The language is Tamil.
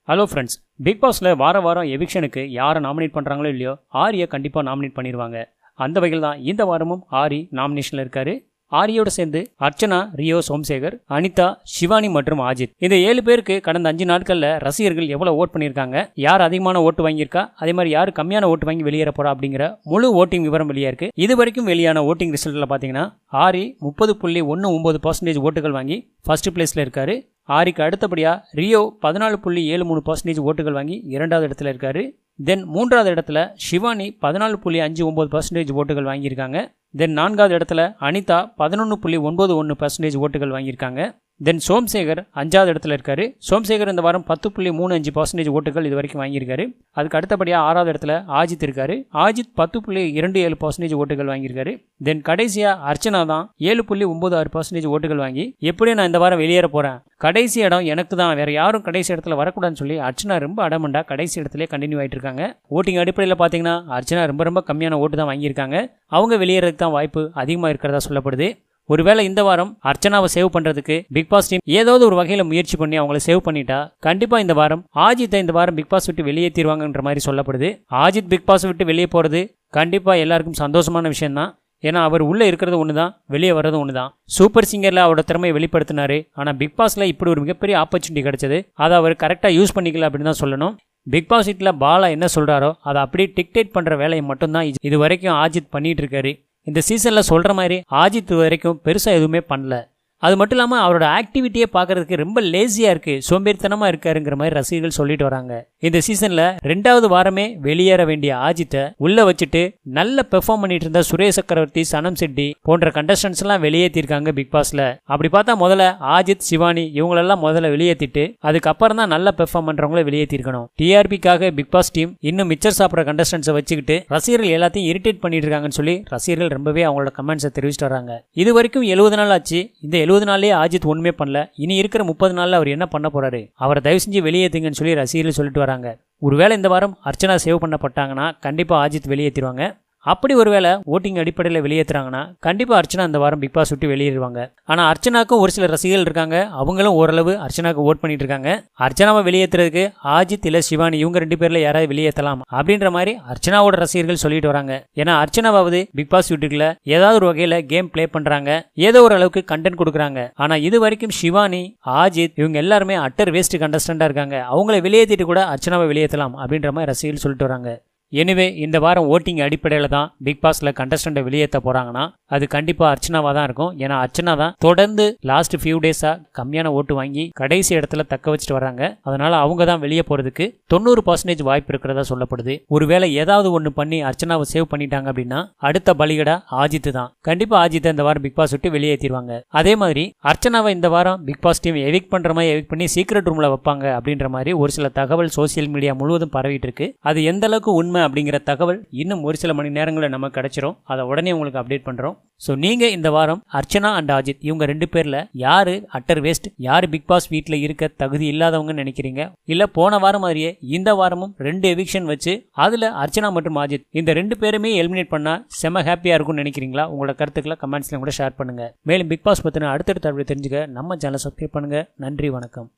ஹலோ ஃப்ரெண்ட்ஸ், பிக் பாஸில் வாரம் எவிக்ஷனுக்கு யாரை நாமினேட் பண்ணுறாங்களோ இல்லையோ ஆரியை கண்டிப்பாக நாமினேட் பண்ணிடுவாங்க. அந்த வகையில் தான் இந்த வாரமும் ஆரி நாமினேஷனில் இருக்காரு. ஆரியோடு சேர்ந்து அர்ச்சனா, ரியோ, சோம்சேகர், அனிதா, சிவானி மற்றும் அஜித். இந்த 7 பேருக்கு கடந்த 5 நாட்களில் ரசிகர்கள் எவ்வளோ ஓட் பண்ணியிருக்காங்க, யார் அதிகமான ஓட்டு வாங்கியிருக்கா, அதே மாதிரி யார் கம்மியான ஓட்டு வாங்கி வெளியேற போறா அப்படிங்கிற முழு ஓட்டிங் விவரம் வெளியே இருக்கு. இது வரைக்கும் வெளியான ஓட்டிங் ரிசல்ட்டில் பார்த்தீங்கன்னா ஆரி 30.19% ஓட்டுகள் வாங்கி ஃபர்ஸ்ட் பிளேஸில் இருக்காரு. ஆரிக்கு அடுத்தபடியா ரியோ 14.73% ஓட்டுகள் வாங்கி 2வது இடத்துல இருக்காரு. தென் 3வது இடத்துல சிவானி 14.59% ஓட்டுகள் வாங்கியிருக்காங்க. தென் 4வது இடத்துல அனிதா 11.91% ஓட்டுகள் வாங்கியிருக்காங்க. தென் சோம்சேகர் 5வது இடத்துல இருக்காரு. சோம்சேகர் இந்த வாரம் 10.35% ஓட்டுகள் இது வரைக்கும் வாங்கியிருக்காரு. அதுக்கு அடுத்தபடியாக 6வது இடத்துல அஜித் இருக்காரு. அஜித் 10.27% ஓட்டுகள் வாங்கியிருக்காரு. தென் கடைசியா அர்ச்சனா தான் 7.96% ஓட்டுகள் வாங்கி எப்படியும் நான் இந்த வாரம் வெளியேற போறேன், கடைசி இடம் எனக்கு தான், வேற யாரும் கடைசி இடத்துல வரக்கூடாதுன்னு சொல்லி அர்ச்சனா ரொம்ப அடமண்டா கடைசி இடத்துல கண்டினியூ ஆயிட்டு இருக்காங்க. ஓட்டிங் அடிப்படையில் பார்த்தீங்கன்னா அர்ச்சனா ரொம்ப கம்மியான ஓட்டு தான் வாங்கியிருக்காங்க. அவங்க வெளியேறதுக்கு தான் வாய்ப்பு அதிகமாக இருக்கிறதா சொல்லப்படுது. ஒருவேளை இந்த வாரம் அர்ச்சனாவை சேவ் பண்றதுக்கு பிக் பாஸ் டீம் ஏதாவது ஒரு வகையில முயற்சி பண்ணி அவங்களை சேவ் பண்ணிட்டா கண்டிப்பா இந்த வாரம் அஜித்தை இந்த வாரம் பிக் பாஸ் விட்டு வெளியேற்றிடுவாங்கன்ற மாதிரி சொல்லப்படுது. அஜித் பிக் பாஸ் விட்டு வெளியே போறது கண்டிப்பா எல்லாருக்கும் சந்தோஷமான விஷயம் தான். ஏன்னா அவர் உள்ள இருக்கிறது ஒண்ணுதான், வெளியே வர்றது ஒண்ணுதான். சூப்பர் சிங்கர்ல அவரோட திறமையை வெளிப்படுத்தினாரு. ஆனா பிக் பாஸ்ல இப்படி ஒரு மிகப்பெரிய ஆப்பர்ச்சுனிட்டி கிடைச்சது, அதை அவர் கரெக்டா யூஸ் பண்ணிக்கல அப்படின்னு தான் சொல்லணும். பிக் பாஸ் வீட்டில் பாலா என்ன சொல்றாரோ அதை அப்படியே டிக்டேட் பண்ற வேலையை மட்டும்தான் இது வரைக்கும் அஜித் பண்ணிட்டு இருக்காரு. இந்த சீசன்ல சொல்ற மாதிரி அஜித் வரைக்கும் பெருசா எதுவுமே பண்ணல. அது மட்டும் இல்லாமல் அவரோட ஆக்டிவிட்டியே பார்க்கறதுக்கு ரொம்ப லேசியாக இருக்குது, சோம்பேறித்தனமாக இருக்காருங்கிற மாதிரி ரசிகர்கள் சொல்லிட்டு வராங்க. இந்த சீசனில் 2வது வாரமே வெளியேற வேண்டிய அஜித்தை உள்ள வச்சுட்டு நல்ல பெர்ஃபார்ம் பண்ணிட்டு இருந்த சுரேஷ் சக்கரவர்த்தி, சனம் செட்டி போன்ற கண்டஸ்டன்ஸ் எல்லாம் வெளியேற்றிருக்காங்க பிக் பாஸ்ல. அப்படி பார்த்தா முதல்ல அஜித், சிவானி இவங்களெல்லாம் முதல்ல வெளியேற்றிட்டு அதுக்கப்புறம் தான் நல்ல பெர்ஃபார்ம் பண்றவங்கள வெளியேற்றிருக்கணும். டிஆர்பிக்காக பிக் பாஸ் டீம் இன்னும் மிச்சர் சாப்பிட்ற கண்டஸ்டன்ஸை வச்சுக்கிட்டு ரசிகர்கள் எல்லாத்தையும் இரிட்டேட் பண்ணிட்டு இருக்காங்கன்னு சொல்லி ரசிகர்கள் ரொம்பவே அவங்களோட கமெண்ட்ஸை தெரிவிச்சுட்டு வராங்க. இது வரைக்கும் 70 நாள் ஆச்சு. இந்த 70 நாள்லயே அஜித் ஒண்ணுமே பண்ணல. இனி இருக்கிற 30 நாள்ல அவர் என்ன பண்ண போறாரு, அவரை தயவு செஞ்சு வெளியேற்றுங்கன்னு சொல்லி ரசிகர்கள் சொல்லிட்டு வராங்க. ஒருவேளை இந்த வாரம் அர்ச்சனா சேவ் பண்ணப்பட்டாங்கன்னா கண்டிப்பா அஜித் வெளியேற்றிடுவாங்க. அப்படி ஒருவேளை ஓட்டிங் அடிப்படையில் வெளியேற்றுறாங்கன்னா கண்டிப்பா அர்ச்சனா இந்த வாரம் பிக் பாஸ் விட்டு வெளியேறுவாங்க. ஆனா அர்ச்சனாக்கும் ஒரு சில ரசிகர்கள் இருக்காங்க, அவங்களும் ஓரளவு அர்ச்சனாக்கு ஓட் பண்ணிட்டு இருக்காங்க. அர்ச்சனாவை வெளியேற்றுறதுக்கு அஜித் இல்ல சிவானி இவங்க 2 பேர்ல யாராவது வெளியேற்றலாம் அப்படின்ற மாதிரி அர்ச்சனாவோட ரசிகர்கள் சொல்லிட்டு வராங்க. ஏன்னா அர்ச்சனாவது பிக் பாஸ் வீட்டுக்குள்ள ஏதாவது ஒரு வகையில கேம் பிளே பண்றாங்க, ஏதோ ஒரு அளவுக்கு கண்டென்ட் கொடுக்குறாங்க. ஆனா இது வரைக்கும் சிவானி, அஜித் இவங்க எல்லாருமே அட்டர் வேஸ்ட் கண்டஸ்டண்டா இருக்காங்க. அவங்களை வெளியேற்றிட்டு கூட அர்ச்சனாவை வெளியேற்றலாம் அப்படின்ற மாதிரி ரசிகர்கள் சொல்லிட்டு வராங்க. எனிவே இந்த வாரம் ஓட்டிங் அடிப்படையில் தான் பிக் பாஸ்ல கண்டஸ்டன்ட்டை வெளியேற்ற போறாங்கன்னா அது கண்டிப்பா அர்ச்சனாவா தான் இருக்கும். ஏன்னா அர்ச்சனா தான் தொடர்ந்து லாஸ்ட் ஃபியூ டேஸா கம்மியான ஓட்டு வாங்கி கடைசி இடத்துல தக்க வச்சுட்டு வராங்க. அதனால அவங்க தான் வெளியே போறதுக்கு 90% வாய்ப்பு இருக்கிறதா சொல்லப்படுது. ஒருவேளை ஏதாவது ஒன்று பண்ணி அர்ச்சனாவை சேவ் பண்ணிட்டாங்க அப்படின்னா அடுத்த பலிகடா அஜித் தான். கண்டிப்பா அஜித் இந்த வாரம் பிக் பாஸ் விட்டு வெளியேற்றிடுவாங்க. அதே மாதிரி அர்ச்சனாவை இந்த வாரம் பிக் பாஸ் டீம் எவிக் பண்ற மாதிரி எவிக் பண்ணி சீக்ரெட் ரூம்ல வைப்பாங்க அப்படின்ற மாதிரி ஒரு சில தகவல் சோசியல் மீடியா முழுவதும் பரவிட்டு இருக்கு. அது எந்த அளவுக்கு உண்மை அப்படிங்கிற தகவல் இன்னும் ஒரு சில மணி நேரங்களில் நமக்கு கிடைச்சிரும். அதை உடனே உங்களுக்கு அப்டேட் பண்றோம். சோ நீங்க இந்த வாரம் அர்ச்சனா அண்ட் அஜித் இவங்க 2 பேர்ல யாரு அட்டர் வேஸ்ட், யாரு பிக் பாஸ் வீட்ல இருக்க தகுதி இல்லாதவங்க நினைக்கிறீங்க, இல்ல போன வாரம் மாதிரியே இந்த வாரமும் 2 எவிக்ஷன் வச்சு அதுல அர்ச்சனா மற்றும் அஜித் இந்த 2 பேருமே எலிமினேட் பண்ணா செம ஹாப்பியா இருக்கும்னு நினைக்கிறீங்களா? உங்களோட கருத்துக்களை கமெண்ட்ஸ்ல கூட ஷேர் பண்ணுங்க. மேலும் பிக் பாஸ் பத்தின அடுத்தடுத்த தெரிஞ்சுக்க நம்ம சேனலை சப்ஸ்கிரைப் பண்ணுங்க. நன்றி, வணக்கம்.